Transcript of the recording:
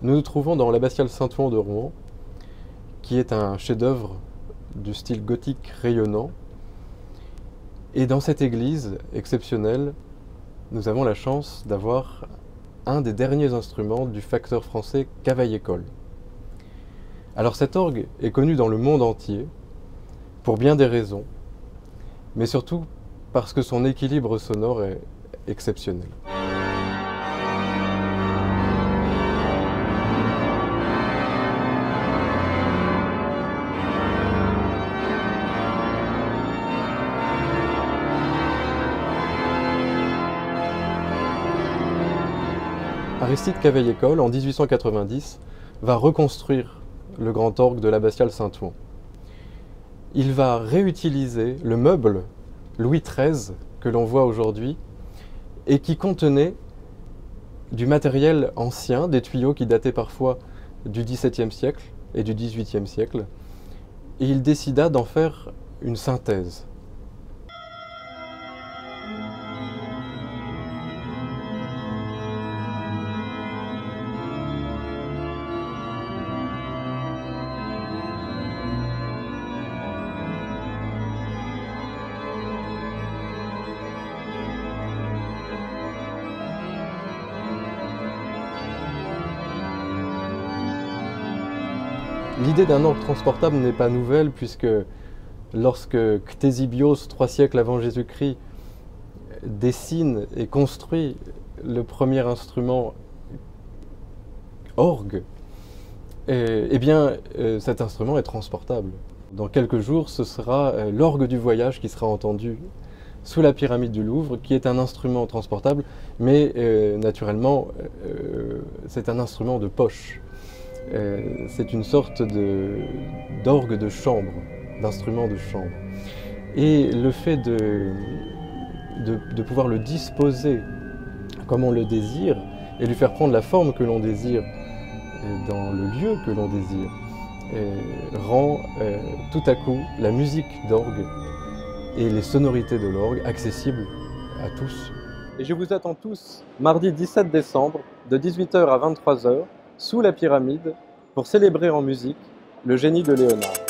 Nous nous trouvons dans l'abbatiale Saint-Ouen de Rouen, qui est un chef-d'œuvre du style gothique rayonnant. Et dans cette église exceptionnelle, nous avons la chance d'avoir un des derniers instruments du facteur français Cavaillé-Coll. Alors cet orgue est connu dans le monde entier, pour bien des raisons, mais surtout parce que son équilibre sonore est exceptionnel. Aristide Cavaillé-Coll, en 1890, va reconstruire le grand orgue de l'abbatiale Saint-Ouen. Il va réutiliser le meuble Louis XIII que l'on voit aujourd'hui et qui contenait du matériel ancien, des tuyaux qui dataient parfois du XVIIe siècle et du XVIIIe siècle, et il décida d'en faire une synthèse. L'idée d'un orgue transportable n'est pas nouvelle puisque lorsque Ctésibios, 3 siècles avant Jésus-Christ, dessine et construit le premier instrument orgue, cet instrument est transportable. Dans quelques jours, ce sera l'orgue du voyage qui sera entendu sous la pyramide du Louvre, qui est un instrument transportable, mais naturellement, c'est un instrument de poche. C'est une sorte d'orgue de chambre, d'instrument de chambre. Et le fait de pouvoir le disposer comme on le désire et lui faire prendre la forme que l'on désire dans le lieu que l'on désire rend tout à coup la musique d'orgue et les sonorités de l'orgue accessibles à tous. Et je vous attends tous mardi 17 décembre de 18 h à 23 h sous la pyramide pour célébrer en musique le génie de Léonard.